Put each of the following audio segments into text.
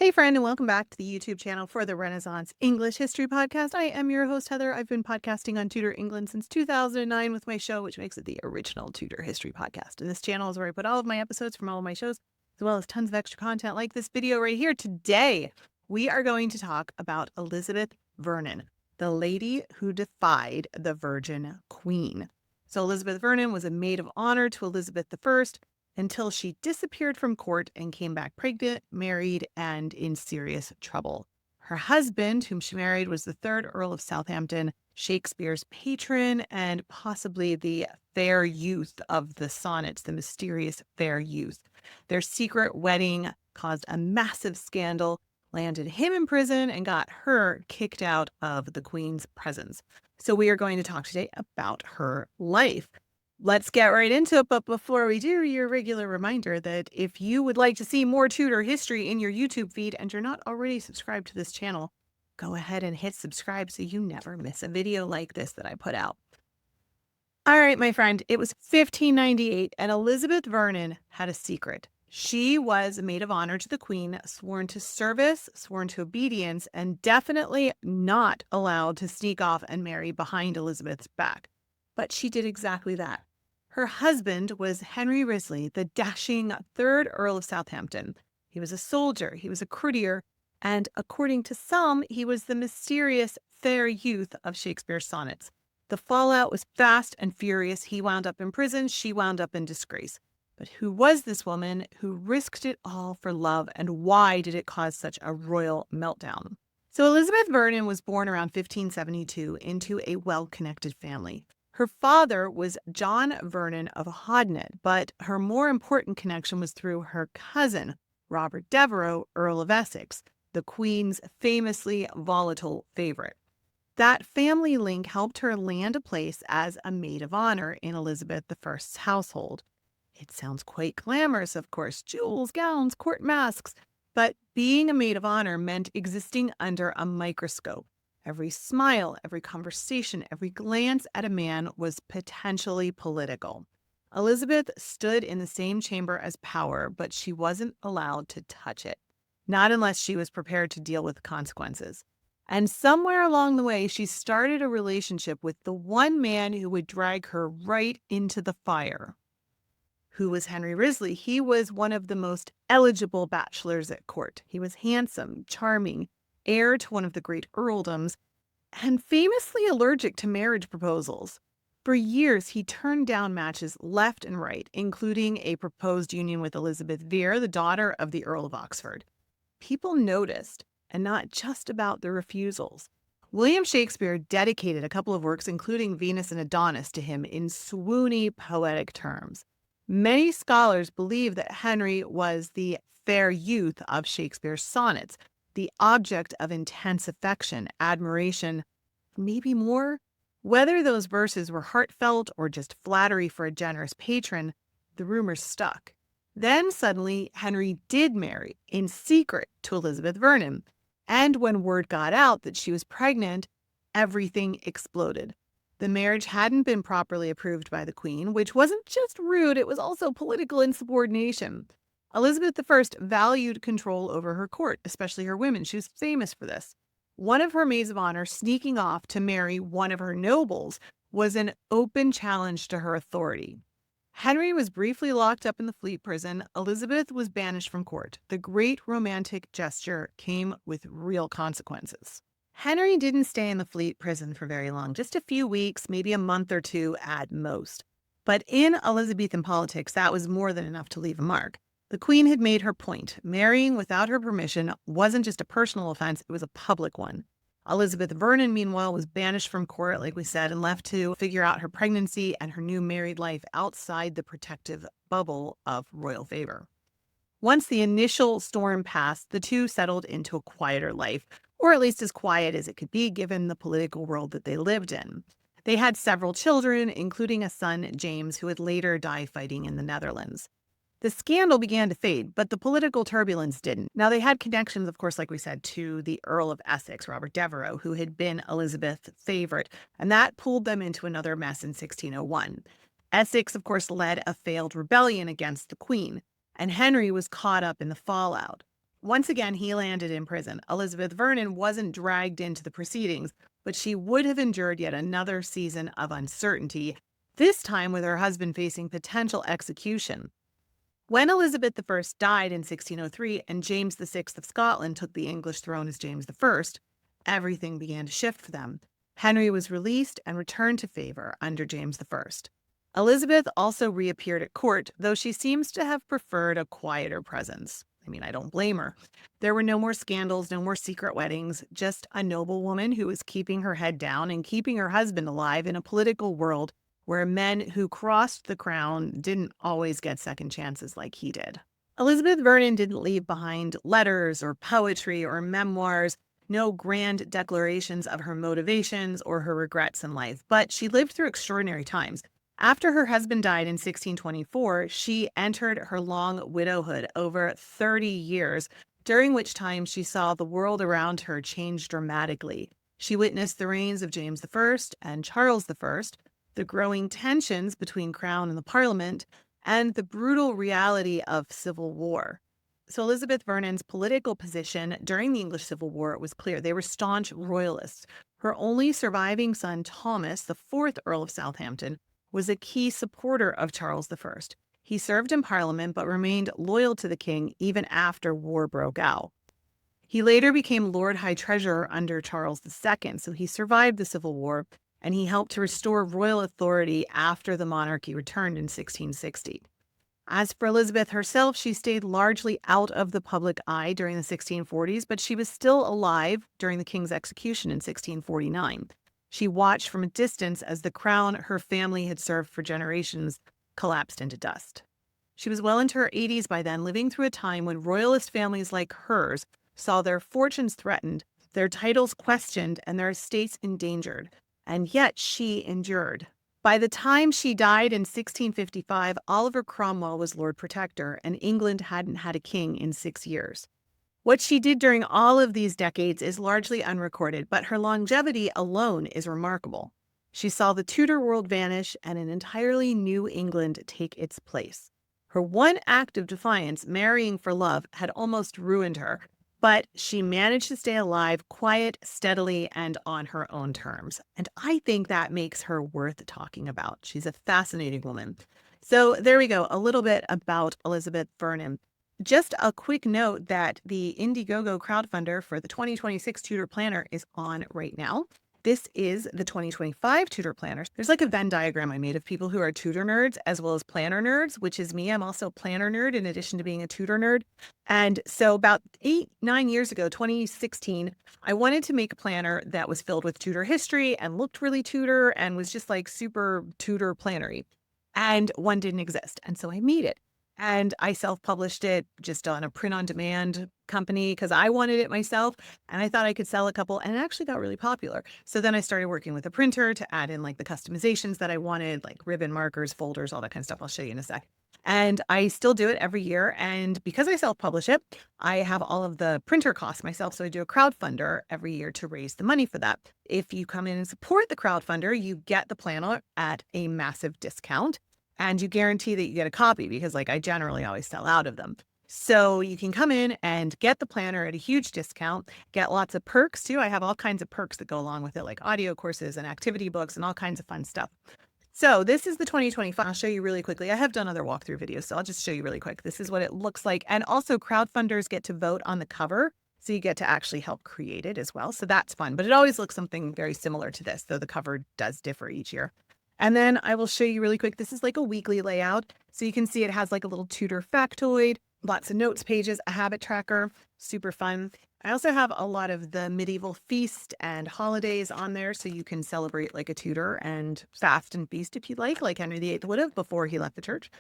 Hey, friend, and welcome back to the YouTube channel for the Renaissance English History Podcast. I am your host, Heather. I've been podcasting on Tudor England since 2009 with my show, which makes it the original Tudor History Podcast. And this channel is where I put all of my episodes from all of my shows, as well as tons of extra content like this video right here. Today, we are going to talk about Elizabeth Vernon, the lady who defied the Virgin Queen. So Elizabeth Vernon was a maid of honor to Elizabeth I, until she disappeared from court and came back pregnant, married, and in serious trouble. Her husband, whom she married, was the third Earl of Southampton, Shakespeare's patron, and possibly the fair youth of the sonnets, the mysterious fair youth. Their secret wedding caused a massive scandal, landed him in prison, and got her kicked out of the Queen's presence. So we are going to talk today about her life. Let's get right into it, but before we do, your regular reminder that if you would like to see more Tudor history in your YouTube feed and you're not already subscribed to this channel, go ahead and hit subscribe so you never miss a video like this that I put out. All right, my friend, it was 1598 and Elizabeth Vernon had a secret. She was a maid of honor to the Queen, sworn to service, sworn to obedience, and definitely not allowed to sneak off and marry behind Elizabeth's back. But she did exactly that. Her husband was Henry Wriothesley, the dashing third Earl of Southampton. He was a soldier, he was a courtier, and according to some, he was the mysterious fair youth of Shakespeare's sonnets. The fallout was fast and furious. He wound up in prison, she wound up in disgrace. But who was this woman who risked it all for love, and why did it cause such a royal meltdown? So Elizabeth Vernon was born around 1572 into a well-connected family. Her father was John Vernon of Hodnet, but her more important connection was through her cousin, Robert Devereux, Earl of Essex, the Queen's famously volatile favorite. That family link helped her land a place as a maid of honor in Elizabeth I's household. It sounds quite glamorous, of course, jewels, gowns, court masks, but being a maid of honor meant existing under a microscope. Every smile, every conversation, every glance at a man was potentially political. Elizabeth stood in the same chamber as power, but she wasn't allowed to touch it, not unless she was prepared to deal with consequences. And somewhere along the way, she started a relationship with the one man who would drag her right into the fire. Who was Henry Wriothesley? He was one of the most eligible bachelors at court. He was handsome, charming, heir to one of the great earldoms, and famously allergic to marriage proposals. For years, he turned down matches left and right, including a proposed union with Elizabeth Vere, the daughter of the Earl of Oxford. People noticed, and not just about the refusals. William Shakespeare dedicated a couple of works, including Venus and Adonis, to him in swoony poetic terms. Many scholars believe that Henry was the fair youth of Shakespeare's sonnets, the object of intense affection, admiration, maybe more. Whether those verses were heartfelt or just flattery for a generous patron, the rumors stuck. Then suddenly, Henry did marry in secret to Elizabeth Vernon. And when word got out that she was pregnant, everything exploded. The marriage hadn't been properly approved by the Queen, which wasn't just rude, it was also political insubordination. Elizabeth I valued control over her court, especially her women. She was famous for this. One of her maids of honor sneaking off to marry one of her nobles was an open challenge to her authority. Henry was briefly locked up in the Fleet prison. Elizabeth was banished from court. The great romantic gesture came with real consequences. Henry didn't stay in the Fleet prison for very long, just a few weeks, maybe a month or two at most. But in Elizabethan politics, that was more than enough to leave a mark. The Queen had made her point. Marrying without her permission wasn't just a personal offense, it was a public one. Elizabeth Vernon, meanwhile, was banished from court, like we said, and left to figure out her pregnancy and her new married life outside the protective bubble of royal favor. Once the initial storm passed, the two settled into a quieter life, or at least as quiet as it could be given the political world that they lived in. They had several children, including a son, James, who would later die fighting in the Netherlands. The scandal began to fade, but the political turbulence didn't. Now, they had connections, of course, like we said, to the Earl of Essex, Robert Devereux, who had been Elizabeth's favorite, and that pulled them into another mess in 1601. Essex, of course, led a failed rebellion against the Queen, and Henry was caught up in the fallout. Once again, he landed in prison. Elizabeth Vernon wasn't dragged into the proceedings, but she would have endured yet another season of uncertainty, this time with her husband facing potential execution. When Elizabeth I died in 1603 and James VI of Scotland took the English throne as James I, everything began to shift for them. Henry was released and returned to favor under James I. Elizabeth also reappeared at court, though she seems to have preferred a quieter presence. I mean, I don't blame her. There were no more scandals, no more secret weddings, just a noble woman who was keeping her head down and keeping her husband alive in a political world where men who crossed the crown didn't always get second chances like he did. Elizabeth Vernon didn't leave behind letters or poetry or memoirs, no grand declarations of her motivations or her regrets in life, but she lived through extraordinary times. After her husband died in 1624, she entered her long widowhood over 30 years, during which time she saw the world around her change dramatically. She witnessed the reigns of James I and Charles I, the growing tensions between Crown and the Parliament, and the brutal reality of civil war. So Elizabeth Vernon's political position during the English Civil War was clear. They were staunch royalists. Her only surviving son, Thomas, the fourth Earl of Southampton, was a key supporter of Charles I. He served in Parliament but remained loyal to the king even after war broke out. He later became Lord High Treasurer under Charles II, so he survived the Civil War, and he helped to restore royal authority after the monarchy returned in 1660. As for Elizabeth herself, she stayed largely out of the public eye during the 1640s, but she was still alive during the king's execution in 1649. She watched from a distance as the crown her family had served for generations collapsed into dust. She was well into her 80s by then, living through a time when royalist families like hers saw their fortunes threatened, their titles questioned, and their estates endangered. And yet she endured. By the time she died in 1655, Oliver Cromwell was Lord Protector, and England hadn't had a king in 6 years. What she did during all of these decades is largely unrecorded, but her longevity alone is remarkable. She saw the Tudor world vanish and an entirely new England take its place. Her one act of defiance, marrying for love, had almost ruined her, but she managed to stay alive, quiet, steadily, and on her own terms. And I think that makes her worth talking about. She's a fascinating woman. So there we go, a little bit about Elizabeth Vernon. Just a quick note that the Indiegogo crowdfunder for the 2026 Tutor Planner is on right now. This is the 2025 Tutor Planner. There's like a Venn diagram I made of people who are tutor nerds as well as planner nerds, which is me. I'm also a planner nerd in addition to being a tutor nerd. And so about 8-9 years ago, 2016, I wanted to make a planner that was filled with tutor history and looked really tutor and was just like super tutor plannery. And one didn't exist. And so I made it. And I self-published it just on a print-on-demand company because I wanted it myself. And I thought I could sell a couple, and it actually got really popular. So then I started working with a printer to add in like the customizations that I wanted, like ribbon, markers, folders, all that kind of stuff. I'll show you in a sec. And I still do it every year. And because I self-publish it, I have all of the printer costs myself. So I do a crowdfunder every year to raise the money for that. If you come in and support the crowdfunder, you get the planner at a massive discount. And you guarantee that you get a copy because like I generally always sell out of them. So you can come in and get the planner at a huge discount, get lots of perks too. I have all kinds of perks that go along with it, like audio courses and activity books and all kinds of fun stuff. So this is the 2025. I'll show you really quickly. I have done other walkthrough videos, so I'll just show you really quick. This is what it looks like. And also crowdfunders get to vote on the cover. So you get to actually help create it as well. So that's fun, but it always looks something very similar to this, though the cover does differ each year. And then I will show you really quick. This is like a weekly layout. So you can see it has like a little tutor factoid, lots of notes pages, a habit tracker, super fun. I also have a lot of the medieval feast and holidays on there. So you can celebrate like a tutor and fast and feast if you like Henry VIII would have before he left the church.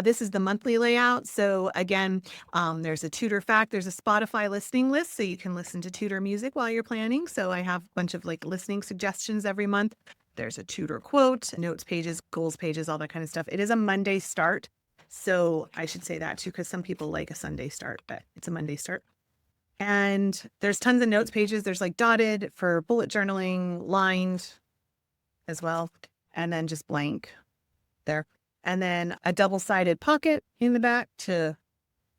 This is the monthly layout. So again, there's a tutor fact. There's a Spotify listening list. So you can listen to tutor music while you're planning. So I have a bunch of like listening suggestions every month. There's a tutor quote, notes pages, goals pages, all that kind of stuff. It is a Monday start. So I should say that too, because some people like a Sunday start, but it's a Monday start. And there's tons of notes pages. There's like dotted for bullet journaling, lined as well, and then just blank there. And then a double-sided pocket in the back to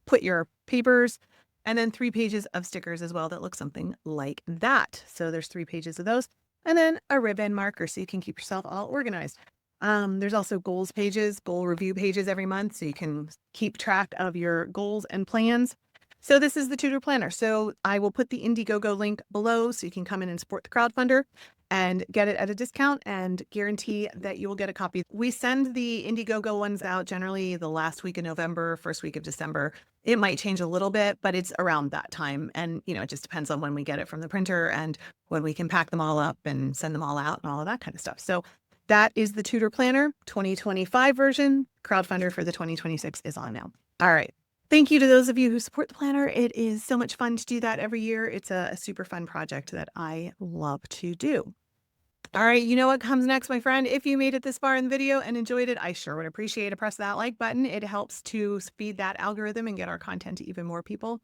put your papers. And then 3 pages of stickers as well that look something like that. So there's 3 pages of those. And then a ribbon marker so you can keep yourself all organized. There's also goals pages, goal review pages every month so you can keep track of your goals and plans. So this is the Tutor Planner. So I will put the Indiegogo link below so you can come in and support the crowdfunder and get it at a discount and guarantee that you will get a copy. We send the Indiegogo ones out generally the last week of November, first week of December. It might change a little bit, but it's around that time. And, it just depends on when we get it from the printer and when we can pack them all up and send them all out and all of that kind of stuff. So that is the Tutor Planner 2025 version. Crowdfunder for the 2026 is on now. All right. Thank you to those of you who support the planner. It is so much fun to do that every year. It's a super fun project that I love to do. All right, you know what comes next, my friend? If you made it this far in the video and enjoyed it, I sure would appreciate a press that like button. It helps to speed that algorithm and get our content to even more people.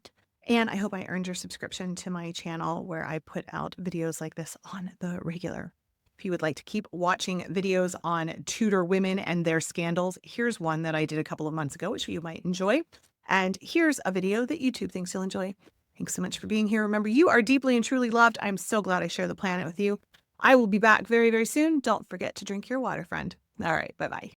And I hope I earned your subscription to my channel where I put out videos like this on the regular. If you would like to keep watching videos on Tudor women and their scandals, here's one that I did a couple of months ago, which you might enjoy. And here's a video that YouTube thinks you'll enjoy. Thanks so much for being here. Remember, you are deeply and truly loved. I'm so glad I share the planet with you. I will be back very, very soon. Don't forget to drink your water, friend. All right, bye-bye.